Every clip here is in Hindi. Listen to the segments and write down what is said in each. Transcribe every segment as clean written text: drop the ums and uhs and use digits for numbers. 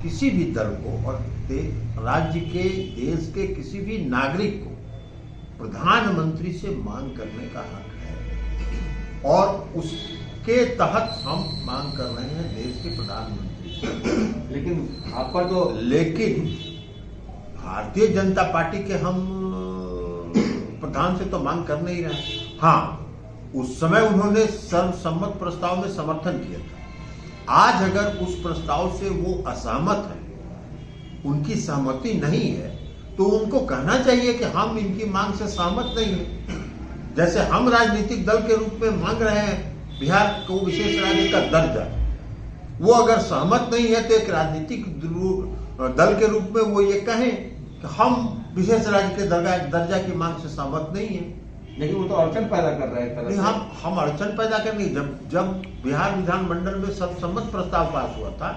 किसी भी दल को और राज्य के देश के किसी भी नागरिक को प्रधानमंत्री से मांग करने का हक है और उसके तहत हम मांग कर रहे हैं देश के प्रधानमंत्री से। लेकिन भारतीय जनता पार्टी के हम प्रधान से तो मांग कर नहीं रहे। हाँ, उस समय उन्होंने सर्वसम्मत प्रस्ताव में समर्थन किया था। आज अगर उस प्रस्ताव से वो असहमत है, उनकी सहमति नहीं है, तो उनको कहना चाहिए कि हम इनकी मांग से सहमत नहीं हैं। जैसे हम राजनीतिक दल के रूप में मांग रहे हैं बिहार को विशेष राज्य का दर्जा, वो अगर सहमत नहीं है तो एक राजनीतिक दल के रूप में वो ये कहें कि हम विशेष राज्य के दर्जा की मांग से सहमत नहीं है। लेकिन वो तो अड़चन पैदा कर रहे हैं। नहीं, हम अड़चन पैदा कर नहीं। जब बिहार विधानमंडल में सर्वसम्मत प्रस्ताव पास हुआ था,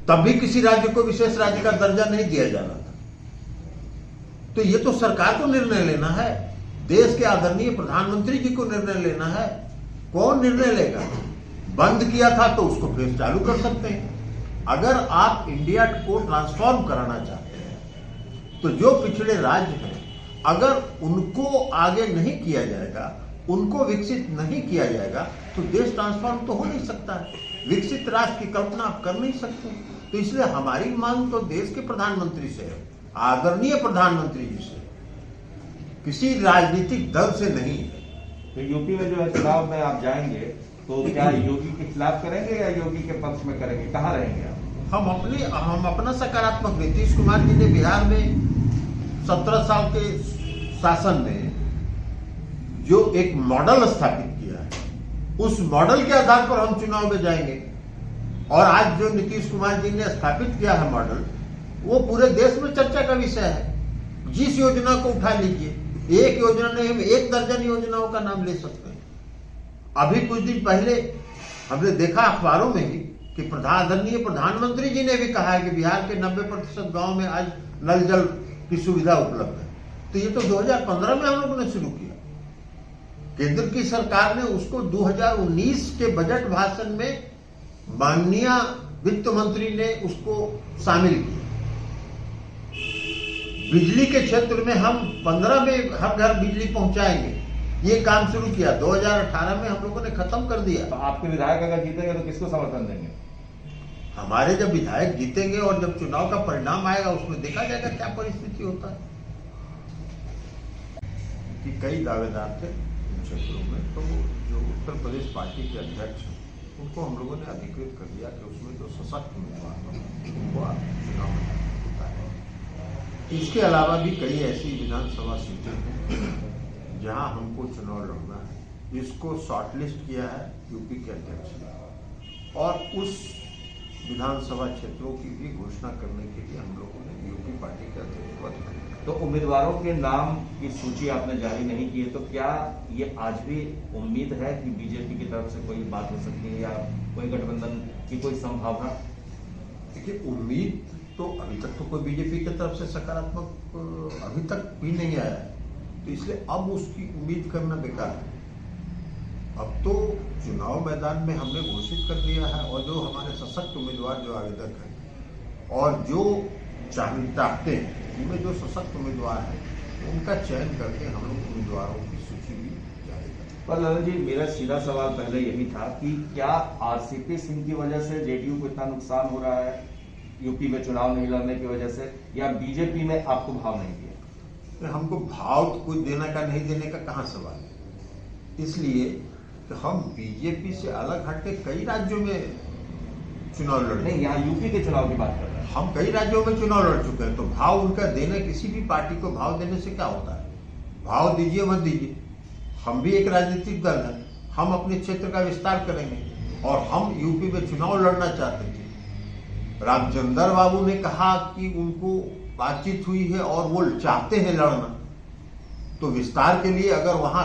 तब भी किसी राज्य को विशेष राज्य का दर्जा नहीं दिया जा रहा था। तो ये तो सरकार को निर्णय लेना है, देश के आदरणीय प्रधानमंत्री जी को निर्णय लेना है। कौन निर्णय लेगा? बंद किया था तो उसको फिर चालू कर सकते हैं। अगर आप इंडिया को ट्रांसफॉर्म कराना चाहते हैं तो जो पिछड़े राज्य हैं, अगर उनको आगे नहीं किया जाएगा, उनको विकसित नहीं किया जाएगा, तो देश ट्रांसफॉर्म तो हो नहीं सकता है। विकसित राष्ट्र की कल्पना आप कर नहीं सकते। तो इसलिए हमारी मांग तो देश के प्रधानमंत्री से है, आदरणीय प्रधानमंत्री जी से, किसी राजनीतिक दल से नहीं है। तो यूपी में जो है चुनाव में आप जाएंगे तो क्या योगी के खिलाफ करेंगे या योगी के पक्ष में करेंगे? कहाँ रहेंगे आप? हम अपना सकारात्मक, नीतीश कुमार जी ने बिहार में 17 साल के शासन में जो एक मॉडल स्थापित किया है, उस मॉडल के आधार पर हम चुनाव में जाएंगे। और आज जो नीतीश कुमार जी ने स्थापित किया है मॉडल, वो पूरे देश में चर्चा का विषय है। जिस योजना को उठा लीजिए, एक योजना नहीं, हम 1 दर्जन योजनाओं का नाम ले सकते हैं। अभी कुछ दिन पहले हमने देखा अखबारों में ही कि आदरणीय प्रधानमंत्री जी ने भी कहा है कि बिहार के 90% गांव में आज नल जल की सुविधा उपलब्ध है। तो ये तो 2015 में हम लोगों ने शुरू किया। केंद्र की सरकार ने उसको 2019 के बजट भाषण में माननीय वित्त मंत्री ने उसको शामिल किया। बिजली के क्षेत्र में हम 15 में हर घर बिजली पहुंचाएंगे, ये काम शुरू किया। 2018 में हम लोगों ने खत्म कर दिया। तो आपके विधायक अगर जीतेंगे तो किसको समर्थन देंगे? हमारे जब विधायक जीतेंगे और जब चुनाव का परिणाम आएगा, उसमें देखा जाएगा क्या परिस्थिति होता है। कि कई दावेदार थे उन क्षेत्रों में, तो जो उत्तर प्रदेश पार्टी के अध्यक्ष हैं, उनको हम लोगों ने अधिकृत कर दिया कि उसमें जो सशक्त उम्मीदवार हैं उनको आप चुनाव में उतारें। इसके अलावा भी कई ऐसी विधानसभा सीटें हैं जहां हमको चुनाव लड़ना है। इसको शॉर्टलिस्ट किया है यूपी के अध्यक्ष ने, और उस विधानसभा क्षेत्रों की भी घोषणा करने के लिए हम लोगों ने यूपी पार्टी के अध्यक्ष को अधिकृत। तो उम्मीदवारों के नाम की सूची आपने जारी नहीं की है, तो क्या ये आज भी उम्मीद है कि बीजेपी की तरफ से कोई बात हो सकती है या कोई गठबंधन की कोई संभावना? देखिए, उम्मीद तो अभी तक तो कोई बीजेपी की तरफ से सकारात्मक अभी तक भी नहीं आया है, तो इसलिए अब उसकी उम्मीद करना बेकार है। अब तो चुनाव मैदान में हमने घोषित कर दिया है, और जो हमारे सशक्त उम्मीदवार जो आवेदक हैं और जो चाहते हैं, उनमें जो सशक्त उम्मीदवार हैं, उनका चयन करके हम लोग उम्मीदवारों की सूची भी जारी करें। पर ललन जी, मेरा सीधा सवाल पहले यही था कि क्या आरसीपी सिंह की वजह से जेडीयू को इतना नुकसान हो रहा है यूपी में चुनाव नहीं लड़ने की वजह से, या बीजेपी में आपको भाव नहीं दिया? हमको भाव कुछ देने का नहीं देने का कहाँ सवाल है। इसलिए कि हम बीजेपी से अलग हटके कई राज्यों में चुनाव लड़, नहीं, यहाँ यूपी के चुनाव की बात कर रहे हैं। हम कई राज्यों में चुनाव लड़ चुके हैं, तो भाव उनका देने, किसी भी पार्टी को भाव देने से क्या होता है? भाव दीजिए मत दीजिए, हम भी एक राजनीतिक दल है, हम अपने क्षेत्र का विस्तार करेंगे। और हम यूपी में चुनाव लड़ना चाहते थे। रामचंद्र बाबू ने कहा कि उनको बातचीत हुई है और वो चाहते हैं लड़ना, तो विस्तार के लिए अगर वहां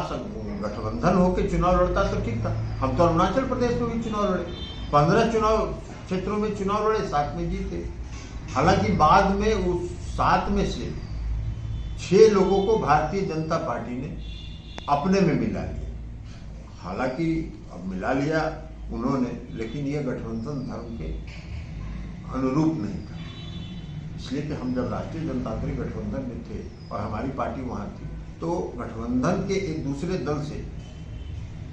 गठबंधन होकर चुनाव लड़ता तो ठीक था। हम तो अरुणाचल प्रदेश में भी चुनाव लड़े, 15 चुनाव क्षेत्रों में चुनाव लड़े, 7 में जीते। हालांकि बाद में उस 7 में से 6 लोगों को भारतीय जनता पार्टी ने अपने में मिला लिया। हालांकि अब मिला लिया उन्होंने, लेकिन ये गठबंधन धर्म के अनुरूप नहीं था। इसलिए कि हम जब राष्ट्रीय जनतांत्रिक गठबंधन में थे और हमारी पार्टी वहाँ थी, तो गठबंधन के एक दूसरे दल से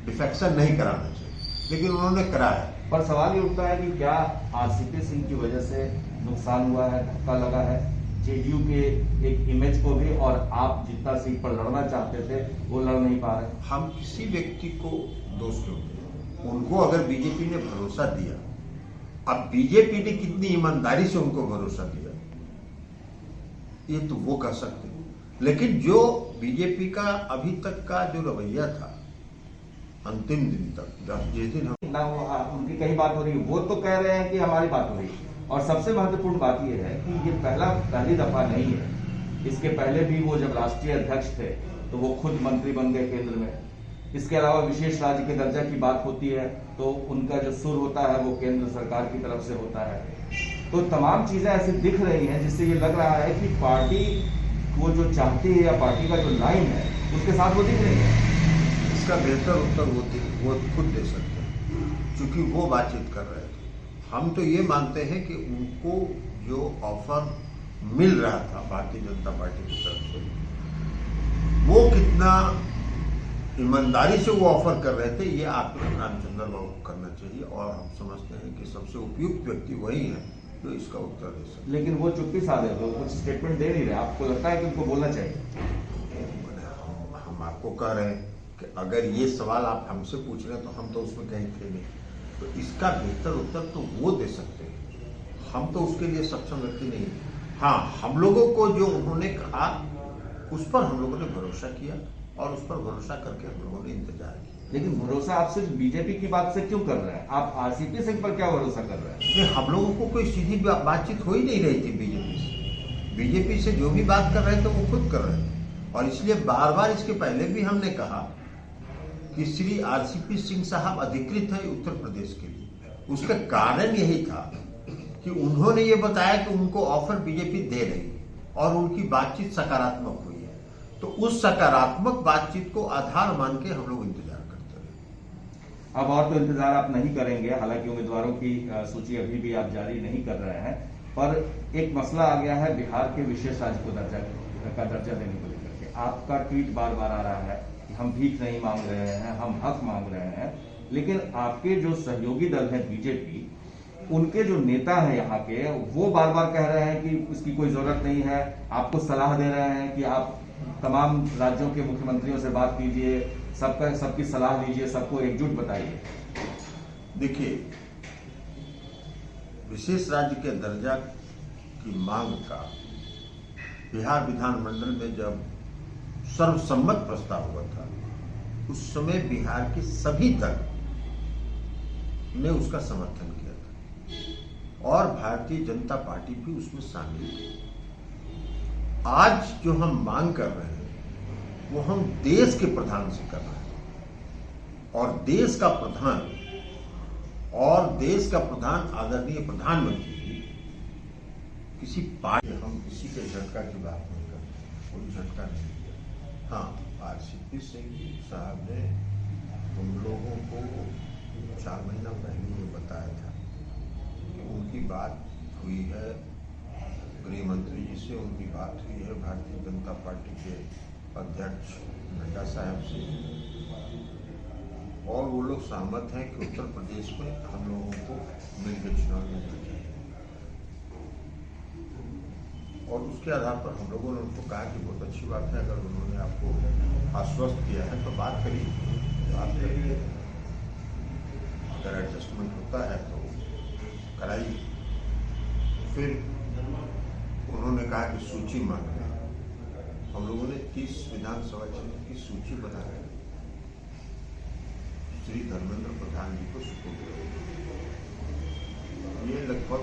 डिफेक्शन नहीं कराना चाहिए, लेकिन उन्होंने कराया। पर सवाल ये उठता है कि क्या आरसीपी सिंह की वजह से नुकसान हुआ है, धक्का लगा है जेडीयू के एक इमेज को भी, और आप जितना सीट पर लड़ना चाहते थे वो लड़ नहीं पा रहे? हम किसी व्यक्ति को दोष क्यों दें? उनको अगर बीजेपी ने भरोसा दिया, अब बीजेपी ने कितनी ईमानदारी से उनको भरोसा दिया ये तो वो कह सकते हैं, लेकिन जो बीजेपी का अभी तक का जो रवैया था अंतिम दिन तक, जिस दिन हम ना उनकी कहीं बात हो रही है, वो तो कह रहे हैं कि हमारी बात हो रही है। और सबसे महत्वपूर्ण बात यह है कि ये पहली दफा नहीं है। इसके पहले भी वो जब राष्ट्रीय अध्यक्ष थे तो वो खुद मंत्री बन गए केंद्र में। इसके अलावा विशेष राज्य के दर्जा की बात होती है तो उनका जो सुर होता है वो केंद्र सरकार की तरफ से होता है। तो तमाम चीजें ऐसी दिख रही हैं जिससे ये लग रहा है कि पार्टी वो जो चाहती है या पार्टी का जो लाइन है उसके साथ वो दिख रही है। इसका बेहतर उत्तर वो खुद दे सकते हैं, क्योंकि वो बातचीत कर रहे थे। हम तो ये मानते हैं कि उनको जो ऑफर मिल रहा था भारतीय जनता पार्टी की तरफ से, वो कितना ईमानदारी से वो ऑफर कर रहे थे ये आकलन रामचंद्र बाबू को करना चाहिए, और हम समझते हैं कि सबसे उपयुक्त व्यक्ति वही है जो इसका उत्तर दे सकते। लेकिन वो चुप्पी साधे तो कुछ स्टेटमेंट दे नहीं रहे। आपको लगता है कि उनको बोलना चाहिए? हम आपको कह रहे हैं कि अगर ये सवाल आप हमसे पूछ रहे हैं तो हम तो उसमें कहीं थे नहीं, तो इसका बेहतर उत्तर तो वो दे सकते हैं, हम तो उसके लिए सक्षम व्यक्ति नहीं। हाँ, हम लोगों को जो उन्होंने कहा उस पर हम लोगों ने भरोसा किया, और उस पर भरोसा करके हम लोगों ने इंतजार किया। लेकिन भरोसा आप सिर्फ बीजेपी की बात से क्यों कर रहे हैं? आप आरसीपी सिंह पर क्या भरोसा कर रहे हैं? नहीं, हम लोगों को कोई सीधी बातचीत हो ही नहीं रही थी बीजेपी से। बीजेपी से जो भी बात कर रहे थे वो खुद कर रहे थे, और इसलिए बार बार इसके पहले भी हमने कहा कि श्री आरसीपी सिंह साहब अधिकृत है उत्तर प्रदेश के लिए। उसका कारण यही था कि उन्होंने ये बताया कि उनको ऑफर बीजेपी दे रही है और उनकी बातचीत सकारात्मक हुई है, तो उस सकारात्मक बातचीत को आधार मान के हम लोग इंतजार करते रहे। अब और तो इंतजार आप नहीं करेंगे, हालांकि उम्मीदवारों की सूची अभी भी आप जारी नहीं कर रहे हैं, पर एक मसला आ गया है बिहार के विशेष राज्य को दर्जा देने को लेकर के। आपका ट्वीट बार बार आ रहा है कि हम भीख नहीं मांग रहे हैं, हम हक मांग रहे हैं, लेकिन आपके जो सहयोगी दल है बीजेपी, उनके जो नेता हैं यहाँ के, वो बार बार कह रहे हैं कि इसकी कोई जरूरत नहीं है। आपको सलाह दे रहे हैं कि आप तमाम राज्यों के मुख्यमंत्रियों से बात कीजिए, सबकी सलाह लीजिए, सबको एकजुट बताइए। देखिए, विशेष राज्य के दर्जा की मांग का बिहार विधानमंडल में जब सर्वसम्मत प्रस्ताव हुआ था, उस समय बिहार के सभी दल ने उसका समर्थन किया था, और भारतीय जनता पार्टी भी उसमें शामिल थी। आज जो हम मांग कर रहे हैं वो हम देश के प्रधान से कर रहे हैं, और देश का प्रधान आदरणीय प्रधानमंत्री जी किसी पार्टी, हम किसी के झटका की बात नहीं करते, कोई झटका नहीं दिया। हाँ, आरसीपी सिंह साहब ने हम लोगों को 4 महीना पहले ये बताया था कि उनकी बात हुई है गृह मंत्री जी से, उनकी बात हुई है भारतीय जनता पार्टी के अध्यक्ष नड्डा साहब से, और वो लोग सहमत हैं कि उत्तर प्रदेश में हम लोगों को मिलकर चुनाव लड़ना चाहिए। और उसके आधार पर हम लोगों ने उनको कहा कि बहुत अच्छी बात है, अगर उन्होंने आपको आश्वस्त किया है तो बात करिए, अगर एडजस्टमेंट होता है तो कराइए। फिर उन्होंने कहा कि सूची मांग रहे हैं। हम लोगों ने 30 विधानसभा क्षेत्र की सूची बना कर श्री धर्मेंद्र प्रधान जी को सुपुर्द कर, ये लगभग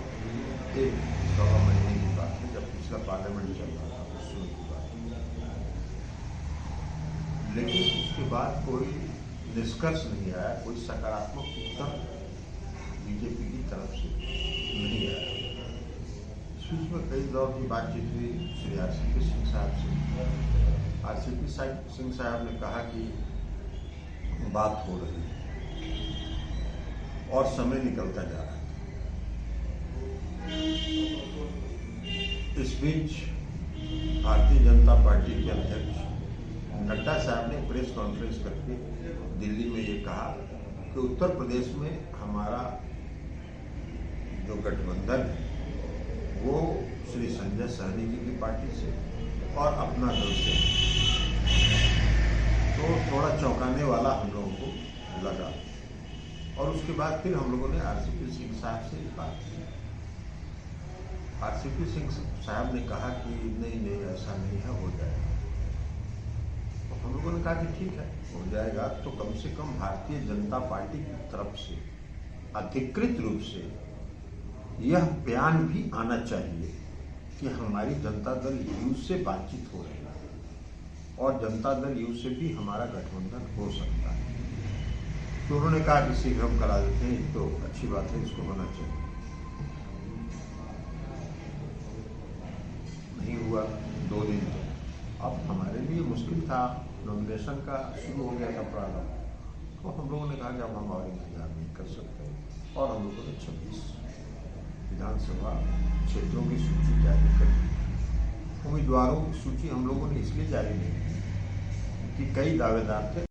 1-1.25 महीने की बात है, जब पिछला पार्लियामेंट चल रहा था उस समय की बात है। लेकिन उसके बाद कोई निष्कर्ष नहीं आया, कोई सकारात्मक उत्तर बीजेपी की तरफ से नहीं आया। बीच में कई दौर की बातचीत हुई श्री आरसीपी सिंह साहब से। आरसीपी सिंह साहब ने कहा कि बात हो रही है और समय निकलता जा रहा है, इस बीच भारतीय जनता पार्टी के अध्यक्ष नड्डा साहब ने प्रेस कॉन्फ्रेंस करके दिल्ली में ये कहा कि उत्तर प्रदेश में हमारा जो गठबंधन है वो श्री संजय सहनी जी की पार्टी से और अपना दल से, तो थोड़ा चौंकाने वाला हम लोगों को लगा। और उसके बाद फिर हम लोगों ने आरसीपी सिंह साहब से बात की। आरसीपी सिंह साहब ने कहा कि नहीं ऐसा नहीं है, हो जाएगा। तो हम लोगों ने कहा कि ठीक है, हो जाएगा, तो कम से कम भारतीय जनता पार्टी की तरफ से अधिकृत रूप से यह बयान भी आना चाहिए कि हमारी जनता दल यू से बातचीत हो रही है और जनता दल यू से भी हमारा गठबंधन हो सकता है। तो उन्होंने कहा कि शीघ्र हम करा देते हैं, तो अच्छी बात है, इसको होना चाहिए। नहीं हुआ 2 दिन तक। अब हमारे लिए मुश्किल था, नॉमिनेशन का शुरू हो गया था प्रारंभ, तो हम लोगों ने कहा कि अब हम और इंतजार नहीं कर सकते और हम लोगों ने 26 विधानसभा क्षेत्रों की सूची जारी कर दी। उम्मीदवारों की सूची हम लोगों ने इसलिए जारी नहीं की कि कई दावेदार थे।